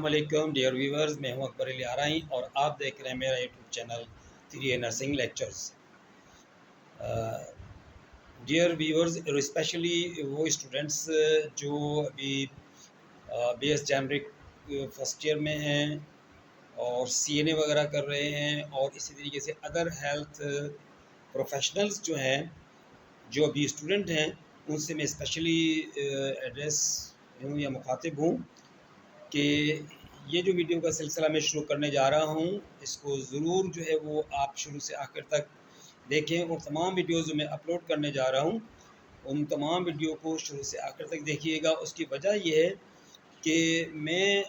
अस्सलामुअलैकुम dear viewers, मैं हूं अकबर अली आराई और आप देख रहे हैं मेरा YouTube channel 3A nursing lectures. Dear viewers, especially वो स्टूडेंट्स जो अभी BS जैमरिक फर्स्ट ईयर में हैं और CNA वगैरह कर रहे हैं और इसी तरीके से अदर हेल्थ प्रोफेशनल्स जो हैं, जो अभी स्टूडेंट हैं, उनसे मैं स्पेशली एड्रेस हूँ या मुखातिब हूँ कि ये जो वीडियो का सिलसिला मैं शुरू करने जा रहा हूँ, इसको ज़रूर जो है वो आप शुरू से आखिर तक देखें और तमाम वीडियोज़ जो मैं अपलोड करने जा रहा हूँ उन तमाम वीडियो को शुरू से आखिर तक देखिएगा। उसकी वजह यह है कि मैं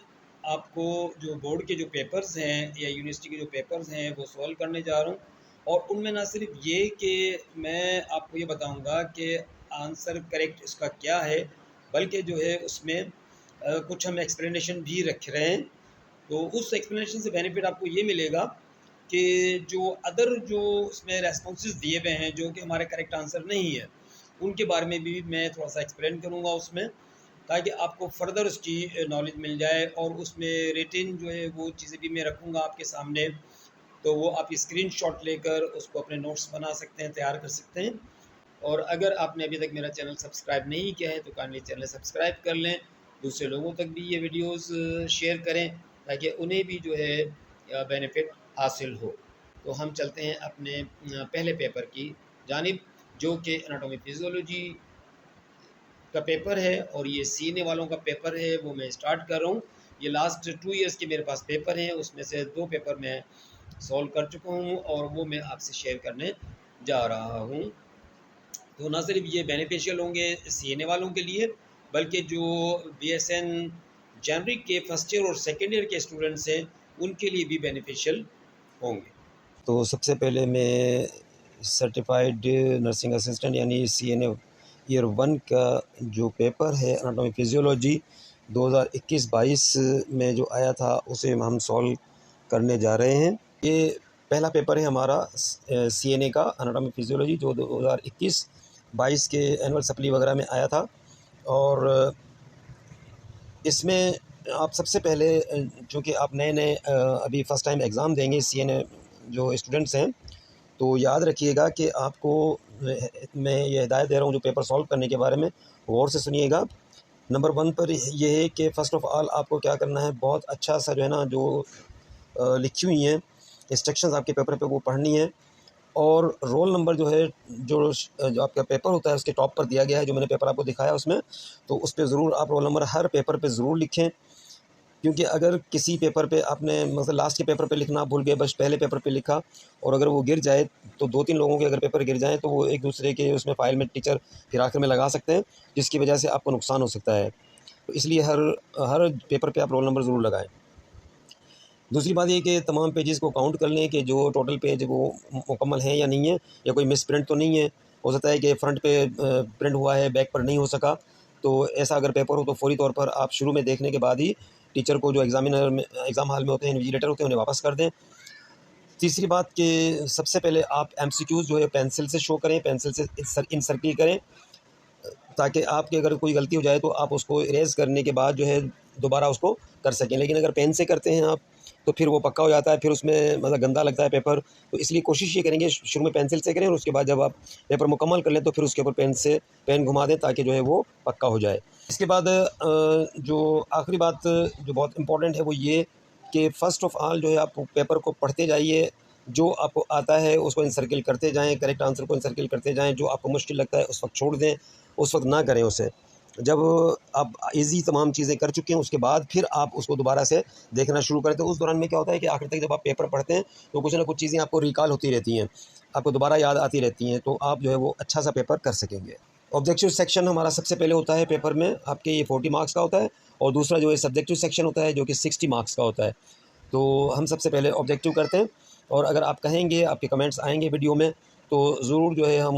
आपको जो बोर्ड के जो पेपर्स हैं या यूनिवर्सिटी के जो पेपर्स हैं वो सॉल्व करने जा रहा हूँ और उनमें ना सिर्फ ये कि मैं आपको ये बताऊँगा कि आंसर करेक्ट इसका क्या है, बल्कि जो है उसमें कुछ हम एक्सप्लेनेशन भी रख रहे हैं। तो उस एक्सप्लेनेशन से बेनिफिट आपको ये मिलेगा कि जो अदर जो उसमें रेस्पॉन्सेस दिए हुए हैं जो कि हमारे करेक्ट आंसर नहीं है, उनके बारे में भी मैं थोड़ा सा एक्सप्लेन करूँगा उसमें, ताकि आपको फ़र्दर उसकी नॉलेज मिल जाए। और उसमें रेटिंग जो है वो चीज़ें भी मैं रखूँगा आपके सामने, तो वो आप स्क्रीनशॉट लेकर उसको अपने नोट्स बना सकते हैं, तैयार कर सकते हैं। और अगर आपने अभी तक मेरा चैनल सब्सक्राइब नहीं किया है तो काइंडली चैनल सब्सक्राइब कर लें, दूसरे लोगों तक भी ये वीडियोस शेयर करें ताकि उन्हें भी जो है बेनिफिट हासिल हो। तो हम चलते हैं अपने पहले पेपर की जानिब, जो कि एनाटॉमी फिजियोलॉजी का पेपर है और ये CNA वालों का पेपर है। वो मैं स्टार्ट कर रहा हूँ। ये लास्ट 2 इयर्स के मेरे पास पेपर हैं, उसमें से 2 पेपर मैं सॉल्व कर चुका हूँ और वो मैं आपसे शेयर करने जा रहा हूँ। तो ना सिर्फ ये बेनिफिशियल होंगे CNA वालों के लिए, बल्कि जो BSN जैमरिक के फर्स्ट ईयर और सेकेंड ईयर के स्टूडेंट्स हैं उनके लिए भी बेनिफिशियल होंगे। तो सबसे पहले मैं सर्टिफाइड नर्सिंग असिस्टेंट यानी CNA ईयर 1 का जो पेपर है एनाटॉमी फिजियोलॉजी 2021-22 में जो आया था उसे हम सॉल्व करने जा रहे हैं। ये पहला पेपर है हमारा CNA का एनाटॉमी फिजियोलॉजी, जो 2021-22 के एनुअल सप्ली वगैरह में आया था। और इसमें आप सबसे पहले चूँकि आप नए अभी फ़र्स्ट टाइम एग्ज़ाम देंगे CNA जो स्टूडेंट्स हैं, तो याद रखिएगा कि आपको मैं ये हिदायत दे रहा हूँ जो पेपर सॉल्व करने के बारे में, गौर से सुनिएगा। नंबर 1 पर ये है कि फ़र्स्ट ऑफ़ ऑल आपको क्या करना है, बहुत अच्छा सा जो है ना जो लिखी हुई हैं इंस्ट्रक्शंस आपके पेपर पे वो पढ़नी है। और रोल नंबर जो है जो आपका पेपर होता है उसके टॉप पर दिया गया है, जो मैंने पेपर आपको दिखाया उसमें, तो उस पर ज़रूर आप रोल नंबर हर पेपर पे ज़रूर लिखें। क्योंकि अगर किसी पेपर पे आपने मतलब लास्ट के पेपर पे लिखना भूल गए, बस पहले पेपर पे लिखा और अगर वो गिर जाए तो 2-3 लोगों के अगर पेपर गिर जाएँ तो वो एक दूसरे के उसमें फ़ाइल में टीचर फिर आखिर में लगा सकते हैं, जिसकी वजह से आपको नुकसान हो सकता है। तो इसलिए हर पेपर पे आप रोल नंबर ज़रूर लगाएँ। दूसरी बात ये कि तमाम पेजेस को काउंट कर लें कि जो टोटल पेज वो मुकम्मल हैं या नहीं है, या कोई मिस प्रिंट तो नहीं है। हो सकता है कि फ्रंट पे प्रिंट हुआ है, बैक पर नहीं हो सका। तो ऐसा अगर पेपर हो तो फ़ौरी तौर पर आप शुरू में देखने के बाद ही टीचर को जो एग्ज़ाम हॉल में होते हैं, इन्विजिलेटर होते हैं, उन्हें वापस कर दें। तीसरी बात कि सबसे पहले आप MCQs जो है पेंसिल से शो करें, पेंसिल से इन सर्किल करें, ताकि आपकी अगर कोई गलती हो जाए तो आप उसको इरेज़ करने के बाद जो है दोबारा उसको कर सकें। लेकिन अगर पेन से करते हैं आप तो फिर वो पक्का हो जाता है, फिर उसमें मतलब गंदा लगता है पेपर। तो इसलिए कोशिश ये करेंगे शुरू में पेंसिल से करें और उसके बाद जब आप पेपर मुकम्मल कर लें तो फिर उसके ऊपर पेन घुमा दें ताकि जो है वो पक्का हो जाए। इसके बाद जो आखिरी बात जो बहुत इम्पोर्टेंट है वो ये कि फ़र्स्ट ऑफ़ ऑल जो है आप पेपर को पढ़ते जाइए, जो आपको आता है उसको इनसर्किल करते जाएँ, करेक्ट आंसर को इनसर्किल करते जाएँ। जो आपको मुश्किल लगता है उस वक्त छोड़ दें, उस वक्त ना करें उसे। जब आप ईज़ी तमाम चीज़ें कर चुके हैं उसके बाद फिर आप उसको दोबारा से देखना शुरू करें। तो उस दौरान में क्या होता है कि आखिर तक जब आप पेपर पढ़ते हैं तो कुछ ना कुछ चीज़ें आपको रिकॉल होती रहती हैं, आपको दोबारा याद आती रहती हैं, तो आप जो है वो अच्छा सा पेपर कर सकेंगे। ऑब्जेक्टिव सेक्शन हमारा सबसे पहले होता है पेपर में, आपके ये 40 मार्क्स का होता है, और दूसरा जो है सब्जेक्टिव सेक्शन होता है जो कि 60 मार्क्स का होता है। तो हम सबसे पहले ऑब्जेक्टिव करते हैं, और अगर आप कहेंगे, आपके कमेंट्स आएंगे वीडियो में, तो ज़रूर जो है हम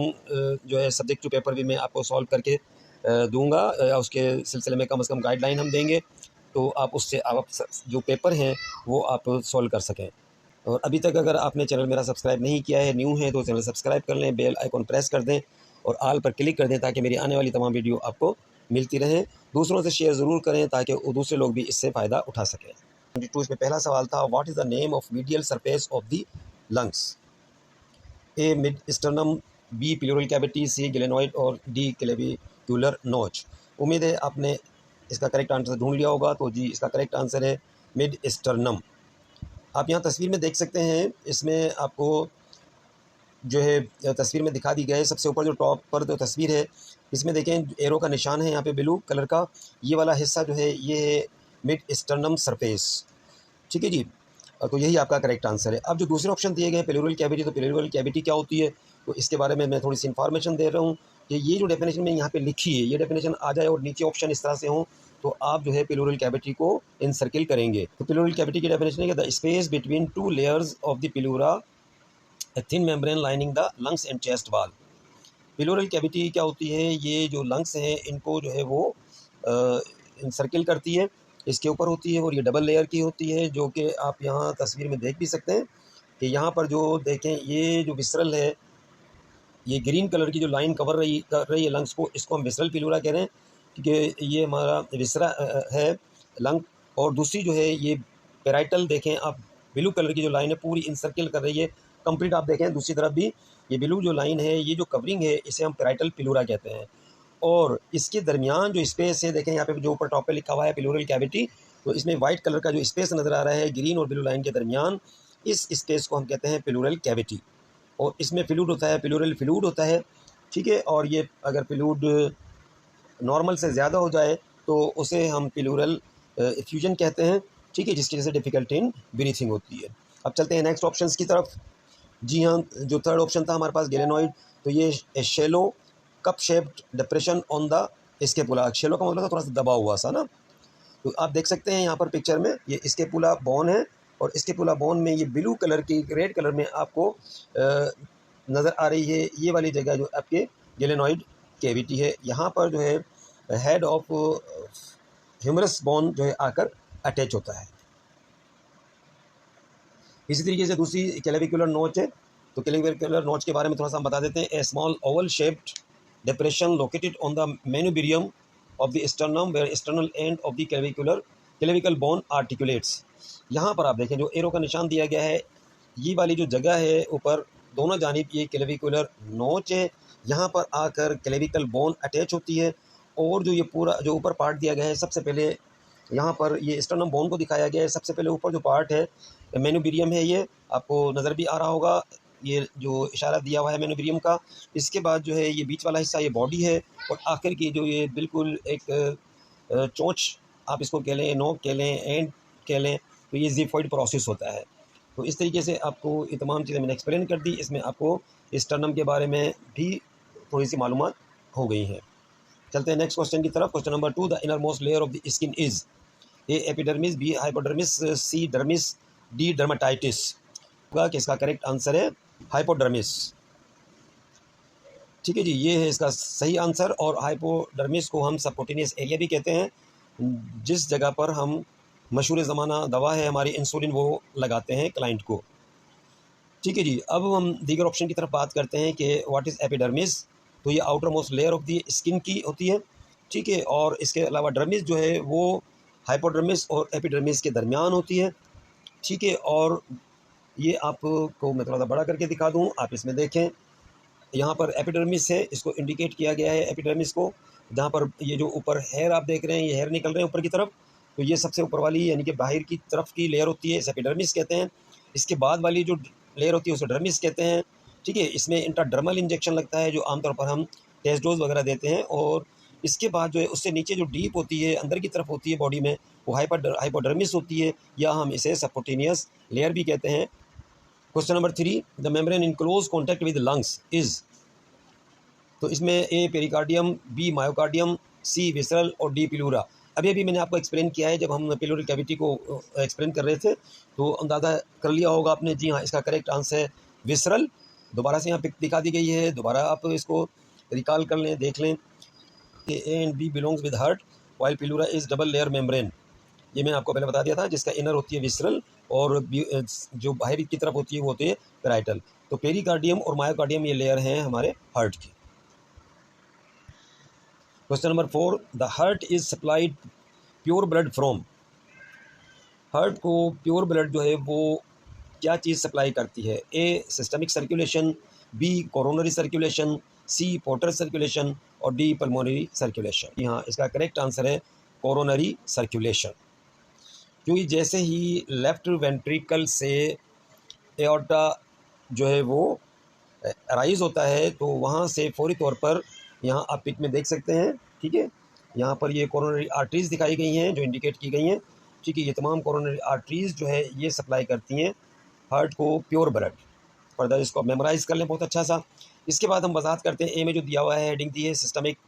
जो है सब्जेक्टिव पेपर भी मैं आपको सॉल्व करके दूंगा, या उसके सिलसिले में कम से कम गाइडलाइन हम देंगे, तो आप उससे आप जो पेपर हैं वो आप सॉल्व कर सकें। और अभी तक अगर आपने चैनल मेरा सब्सक्राइब नहीं किया है, न्यू है, तो चैनल सब्सक्राइब कर लें, बेल आइकॉन प्रेस कर दें और ऑल पर क्लिक कर दें ताकि मेरी आने वाली तमाम वीडियो आपको मिलती रहें। दूसरों से शेयर ज़रूर करें ताकि दूसरे लोग भी इससे फ़ायदा उठा सकें। 22 इसमें पहला सवाल था, what is the name of medial surface of the lungs? A mid sternum, b pleural cavity, c glenoid और डी क्लेविकुलर नोच। उम्मीद है आपने इसका करेक्ट आंसर ढूंढ लिया होगा। तो जी इसका करेक्ट आंसर है मिड स्टर्नम। आप यहाँ तस्वीर में देख सकते हैं, इसमें आपको जो है तस्वीर में दिखा दी गई है। सबसे ऊपर जो टॉप पर जो तस्वीर है, इसमें देखें एरो का निशान है यहाँ पे ब्लू कलर का, ये वाला हिस्सा जो है ये है मिड स्टर्नम सरफेस। ठीक है जी, तो यही आपका करेक्ट आंसर है। अब जो दूसरे ऑप्शन दिए गए प्लूरल कैविटी, तो प्लूरल कैविटी क्या होती है, तो इसके बारे में मैं थोड़ी सी इन्फॉर्मेशन दे रहा हूँ कि ये जो डेफिनेशन में यहाँ पे लिखी है, ये डेफिनेशन आ जाए और नीचे ऑप्शन इस तरह से हों, तो आप जो है प्लूरल कैविटी को इनसर्किल करेंगे। तो प्लूरल कैविटी की डेफिनेशन है कि the space between two layers of the pleura, a thin membrane lining the lungs and chest वाल। प्लूरल कैविटी क्या होती है, ये जो लंग्स हैं इनको जो है वो इंसर्किल करती है, इसके ऊपर होती है और ये डबल लेयर की होती है, जो कि आप यहाँ तस्वीर में देख भी सकते हैं कि यहाँ पर जो देखें ये जो विसरल है, ये ग्रीन कलर की जो लाइन कर रही है लंग्स को, इसको हम विसरल प्लूरा कह रहे हैं, क्योंकि ये हमारा विसरा है लंग। और दूसरी जो है ये पेराइटल, देखें आप ब्लू कलर की जो लाइन है पूरी इंसर्किल कर रही है कंप्लीट। आप देखें दूसरी तरफ भी ये ब्लू जो लाइन है, ये जो कवरिंग है, इसे हम पेराइटल प्लूरा कहते हैं। और इसके दरमियान जो स्पेस है, देखें यहाँ पे जो ऊपर टॉप पे लिखा हुआ है प्लूरल कैविटी, तो इसमें वाइट कलर का जो स्पेस नज़र आ रहा है ग्रीन और ब्लू लाइन के दरमियान, इस स्पेस को हम कहते हैं प्लूरल कैविटी। और इसमें फ्लूइड होता है, प्लूरल फ्लूइड होता है। ठीक है, और ये अगर फ्लूइड नॉर्मल से ज़्यादा हो जाए तो उसे हम प्लूरल एफ्यूजन कहते हैं। ठीक है, जिसकी वजह से डिफ़िकल्टी इन ब्रीथिंग होती है। अब चलते हैं नेक्स्ट ऑप्शंस की तरफ। जी हाँ, जो थर्ड ऑप्शन था हमारे पास ग्लेनोइड, तो ये shallow cup shaped depression on the scapula. Shallow का मतलब था थोड़ा सा दबा हुआ सा ना, तो आप देख सकते हैं यहाँ पर पिक्चर में ये स्केपुला बोन है, और स्केपुला बोन में ये ब्लू कलर की रेड कलर में आपको नज़र आ रही है ये वाली जगह जो आपके ग्लेनोइड कैविटी है। यहाँ पर जो है हेड ऑफ ह्यूमरस बोन जो है आकर अटैच होता है। इसी तरीके से दूसरी क्लेविकुलर नोच है, तो क्लेविकुलर नोच के बारे में थोड़ा सा हम बता देते हैं। A small oval shaped depression located on the manubrium of the sternum where sternal end of the clavicle bone articulates. यहाँ पर आप देखें जो एरो का निशान दिया गया है, ये वाली जो जगह है ऊपर दोनों जानिब ये क्लेविकुलर नोच है, यहाँ पर आकर क्लेविकल बोन अटैच होती है। और जो ये पूरा जो ऊपर पार्ट दिया गया है, सबसे पहले यहाँ पर ये स्टर्नम बोन को दिखाया गया है। सबसे पहले ऊपर जो पार्ट है मेनुबिरियम है, ये आपको नज़र भी आ रहा होगा, ये जो इशारा दिया हुआ है मेनुबिरियम का। इसके बाद जो है ये बीच वाला हिस्सा ये बॉडी है, और आखिर की जो ये बिल्कुल एक चोंच आप इसको कह लें, नोक कह लें, एंड कह लें, तो ये जिफॉइड प्रोसेस होता है। तो इस तरीके से आपको ये तमाम चीज़ें मैंने एक्सप्लेन कर दी। इसमें आपको स्टर्नम के बारे में भी थोड़ी सी मालूमात हो गई हैं। चलते हैं नेक्स्ट क्वेश्चन की तरफ। Question number 2, the inner most layer of the skin is a epidermis, b hypodermis, c dermis, d dermatitis. होगा कि इसका करेक्ट आंसर है हाइपोडर्मिस। ठीक है जी, ये है इसका सही आंसर। और हाइपोडर्मिस को हम सबक्यूटेनियस एरिया भी कहते हैं, जिस जगह पर हम मशहूर ज़माना दवा है हमारी इंसुलिन वो लगाते हैं क्लाइंट को। ठीक है जी, अब हम दीगर ऑप्शन की तरफ बात करते हैं कि व्हाट इज़ एपिडर्मिस। तो ये outer most layer of the skin की होती है। ठीक है, और इसके अलावा डर्मिस जो है वो हाइपोडर्मिस और एपिडर्मिस के दरमियान होती है। ठीक है, और ये आपको मैं थोड़ा सा बड़ा करके दिखा दूँ, आप इसमें देखें यहाँ पर एपिडर्मिस है, इसको इंडिकेट किया गया है एपिडर्मिस को, जहाँ पर ये जो ऊपर हेयर आप देख रहे हैं, ये हेयर निकल रहे हैं ऊपर की तरफ, तो ये सबसे ऊपर वाली यानी कि बाहर की तरफ की लेयर होती है, इसे एपिडर्मिस कहते हैं। इसके बाद वाली जो लेयर होती है उसे डर्मिस कहते हैं। ठीक है, इसमें इंट्राडर्मल इंजेक्शन लगता है जो आमतौर पर हम टेस्ट डोज वगैरह देते हैं। और इसके बाद जो है उससे नीचे जो डीप होती है, अंदर की तरफ होती है बॉडी में, वो हाइपोडर्मिस होती है, या हम इसे सबक्यूटेनियस लेयर भी कहते हैं। Question number 3, the membrane in close contact with lungs is. तो इसमें ए पेरिकार्डियम, बी मायोकार्डियम, सी विसरल और डी प्लूरा। अभी मैंने आपको एक्सप्लेन किया है, जब हम प्लूरल कैविटी को एक्सप्लेन कर रहे थे तो अंदाज़ा कर लिया होगा आपने। जी हाँ, इसका करेक्ट आंसर है विसरल। दोबारा से यहाँ पिक दिखा दी गई है, दोबारा आप इसको रिकॉल कर लें, देख लें कि a and b belongs with heart while pleura is double layer membrane. ये मैंने आपको पहले बता दिया था, जिसका इनर होती है विसरल और जो बाहरी की तरफ होती है वो होती है पेराइटल। तो पेरिकार्डियम और मायोकार्डियम ये लेयर हैं हमारे हार्ट की। Question number 4, the heart is supplied pure blood from. Heart को प्योर ब्लड जो है वो क्या चीज़ सप्लाई करती है? A systemic circulation, B coronary circulation, C portal circulation और डी पल्मोनरी सर्कुलेशन। यहाँ इसका करेक्ट आंसर है कोरोनरी सर्कुलेशन, क्योंकि जैसे ही लेफ्ट वेंट्रिकल से एओर्टा जो है वो राइज होता है तो वहाँ से फौरी तौर पर, यहाँ आप पिक में देख सकते हैं, ठीक है, यहाँ पर ये कोरोनरी आर्टरीज़ दिखाई गई हैं जो इंडिकेट की गई हैं, ठीक है। ये तमाम कोरोनरी आर्टरीज़ जो है ये सप्लाई करती हैं हार्ट को प्योर ब्लड। फर्दर इसको मेमोराइज़ कर लें बहुत अच्छा सा। इसके बाद हम वजाहत करते हैं, ए में जो दिया हुआ है हेडिंग दी है systemic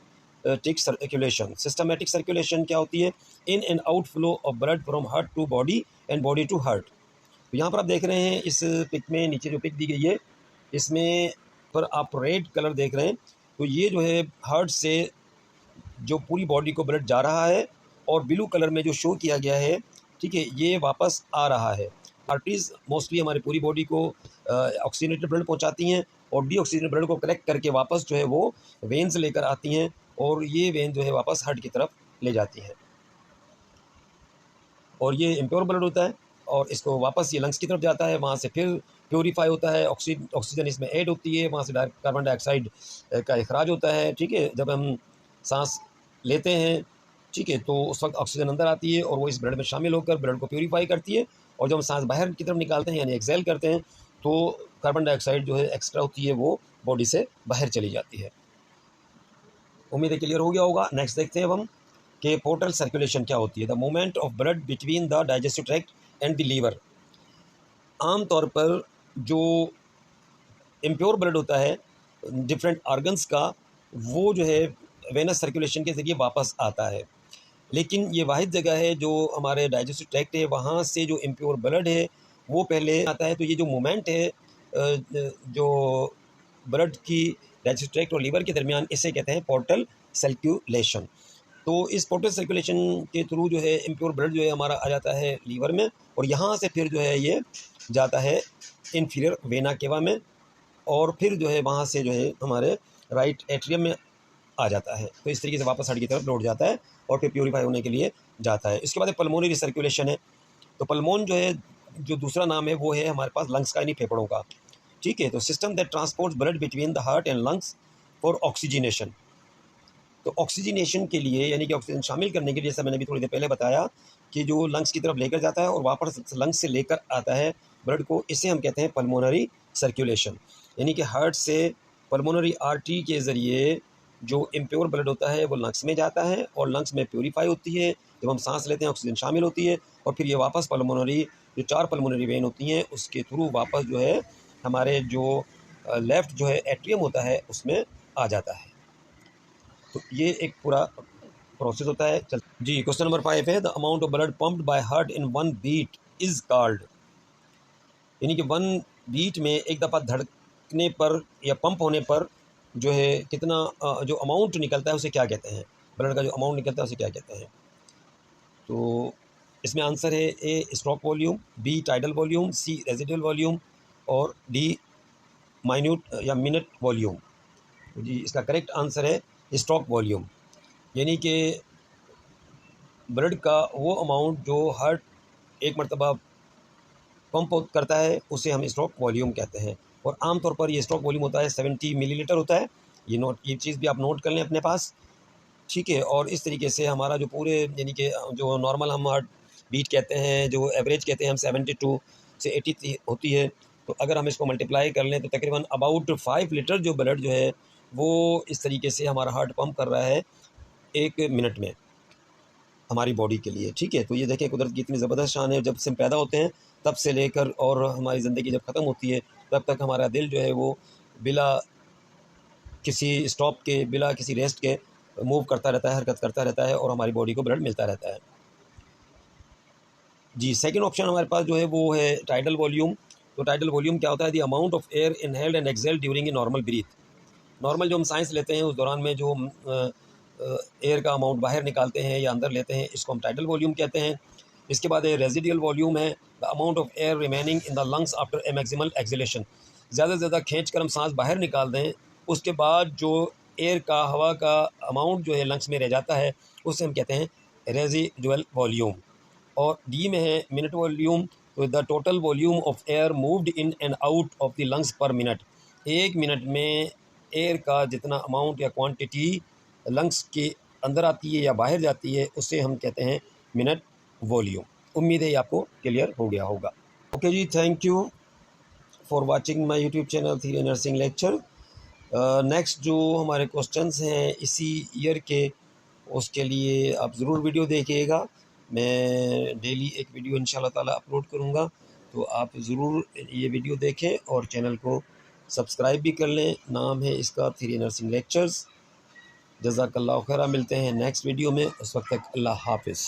tick circulation. Systematic circulation क्या होती है? In and out flow of blood from heart to body and body to heart. तो यहाँ पर आप देख रहे हैं इस पिक में, नीचे जो पिक दी गई है इसमें पर आप रेड कलर देख रहे हैं, तो ये जो है हार्ट से जो पूरी बॉडी को ब्लड जा रहा है, और ब्लू कलर में जो शो किया गया है, ठीक है, ये वापस आ रहा है। आर्टरीज मोस्टली हमारी पूरी बॉडी को ऑक्सीजनेटेड ब्लड पहुंचाती हैं और डीऑक्सीजनेटेड ब्लड को कलेक्ट करके वापस जो है वो वेन्स लेकर आती हैं, और ये वेन जो है वापस हार्ट की तरफ ले जाती हैं, और ये इम्प्योर ब्लड होता है और इसको वापस ये लंग्स की तरफ जाता है, वहाँ से फिर प्योरीफाई होता है, ऑक्सीजन इसमें ऐड होती है, वहाँ से कार्बन डाइऑक्साइड का इखराज होता है, ठीक है। जब हम सांस लेते हैं, ठीक है, तो उस वक्त ऑक्सीजन अंदर आती है और वो इस ब्लड में शामिल होकर ब्लड को प्योरीफाई करती है, और जब हम सांस बाहर की तरफ निकालते हैं यानी एक्सेल करते हैं तो कार्बन डाइऑक्साइड जो है एक्स्ट्रा होती है वो बॉडी से बाहर चली जाती है। उम्मीद है क्लियर हो गया होगा। नेक्स्ट देखते हैं अब हम कि पोर्टल सर्कुलेशन क्या होती है। The movement of blood between the digestive tract and the liver. आम तौर पर जो इम्प्योर ब्लड होता है डिफरेंट ऑर्गन्स का, वो जो है वेनस सर्कुलेशन के ज़रिए वापस आता है, लेकिन ये वाहिद जगह है जो हमारे डाइजेस्टिव ट्रैक्ट है, वहाँ से जो इम्प्योर ब्लड है वो पहले आता है। तो ये जो मूवमेंट है जो ब्लड की डाइजेस्टिव ट्रैक्ट और लीवर के दरमियान, इसे कहते हैं पोर्टल सर्कुलेशन। तो इस पोर्टल सर्कुलेशन के थ्रू जो है इम्प्योर ब्लड जो है हमारा आ जाता है लीवर में, और यहाँ से फिर जो है ये जाता है इन्फीरियर वेना केवा में, और फिर जो है वहाँ से जो है हमारे राइट एट्रियम में आ जाता है। तो इस तरीके से वापस हार्ट की तरफ लौट जाता है और फिर प्योरीफाई होने के लिए जाता है। इसके बाद पल्मोनरी सर्कुलेशन है। तो पल्मोन जो है, जो दूसरा नाम है वो है हमारे पास लंग्स का, यानी फेफड़ों का, ठीक है। तो system that transports blood between the heart and lungs for oxygenation. तो ऑक्सीजनेशन के लिए यानी कि ऑक्सीजन शामिल करने के लिए, जैसा मैंने भी थोड़ी देर पहले बताया कि जो लंग्स की तरफ लेकर जाता है और वापस लंग्स से लेकर आता है ब्लड को, इसे हम कहते हैं पल्मोनरी सर्कुलेशन। यानी कि हार्ट से पल्मोनरी आर्टरी के ज़रिए जो इम्प्योर ब्लड होता है वो लंग्स में जाता है और लंग्स में प्योरीफाई होती है, जब हम सांस लेते हैं ऑक्सीजन शामिल होती है, और फिर ये वापस पल्मोनरी जो 4 पल्मोनरी वेन होती हैं उसके थ्रू वापस जो है हमारे जो लेफ़्ट जो है एट्रियम होता है उसमें आ जाता है। तो ये एक पूरा प्रोसेस होता है। चल जी, क्वेश्चन नंबर 5 है, the amount of blood pumped by heart in 1 beat is called. यानी कि 1 बीट में एक दफ़ा धड़कने पर या पंप होने पर जो है कितना जो अमाउंट निकलता है उसे क्या कहते हैं? ब्लड का जो अमाउंट निकलता है उसे क्या कहते हैं? तो इसमें आंसर है a stroke volume, b tidal volume, c residual volume और डी माइन्यूट या मिनट वॉल्यूम। जी, इसका करेक्ट आंसर है स्ट्रोक वॉल्यूम। यानी कि ब्लड का वो अमाउंट जो हार्ट एक मरतबा पंप करता है उसे हम स्ट्रोक वॉल्यूम कहते हैं, और आमतौर पर ये स्ट्रोक वॉल्यूम होता है 70 मिलीलीटर होता है। ये चीज़ भी आप नोट कर लें अपने पास, ठीक है। और इस तरीके से हमारा जो पूरे यानी कि जो नॉर्मल हम हार्ट बीट कहते हैं, जो एवरेज कहते हैं हम 72 से 80 होती है, तो अगर हम इसको मल्टीप्लाई कर लें तो तकरीबन अबाउट 5 लीटर जो ब्लड जो है वो इस तरीके से हमारा हार्ट पंप कर रहा है 1 मिनट में हमारी बॉडी के लिए, ठीक है। तो ये देखें कुदरत की इतनी ज़बरदस्त शान है, जब से हम पैदा होते हैं तब से लेकर और हमारी ज़िंदगी जब ख़त्म होती है तब तक हमारा दिल जो है वो बिला किसी स्टॉप के, बिला किसी रेस्ट के मूव करता रहता है, हरकत करता रहता है और हमारी बॉडी को ब्लड मिलता रहता है। जी, सेकंड ऑप्शन हमारे पास जो है वो है टाइडल वॉल्यूम। तो टाइडल वॉल्यूम क्या होता है? The amount of air inhaled and exhaled during a normal breath. Normal जो हम सांस लेते हैं उस दौरान में जो हम एयर का अमाउंट बाहर निकालते हैं या अंदर लेते हैं, इसको हम टाइडल वॉल्यूम कहते हैं। इसके बाद रेजिडियल वॉल्यूम है, the amount of air remaining in the lungs after a maximal exhalation. ज़्यादा से ज़्यादा खींच कर हम सांस बाहर निकाल दें, उसके बाद जो एयर का, हवा का अमाउंट जो है लंग्स में रह जाता है, उसे हम कहते हैं रेजिडुअल वॉल्यूम। और डी में है मिनट वॉल्यूम, तो the total volume of air moved in and out of the lungs पर मिनट। 1 मिनट में एयर का जितना अमाउंट या क्वांटिटी लंग्स के अंदर आती है या बाहर जाती है उसे हम कहते हैं मिनट वॉल्यूम। उम्मीद है ये आपको क्लियर हो गया होगा। ओके जी, thank you for watching my YouTube channel theory nursing lecture. Next जो हमारे क्वेश्चंस हैं इसी ईयर के, उसके लिए आप ज़रूर वीडियो देखिएगा। मैं डेली एक वीडियो इंशाल्लाह ताला अपलोड करूँगा, तो आप ज़रूर ये वीडियो देखें और चैनल को सब्सक्राइब भी कर लें। नाम है इसका थियरी नर्सिंग लेक्चर्स। जज़ाकल्लाह खैरा। मिलते हैं नेक्स्ट वीडियो में, उस वक्त तक अल्लाह हाफ़िज़।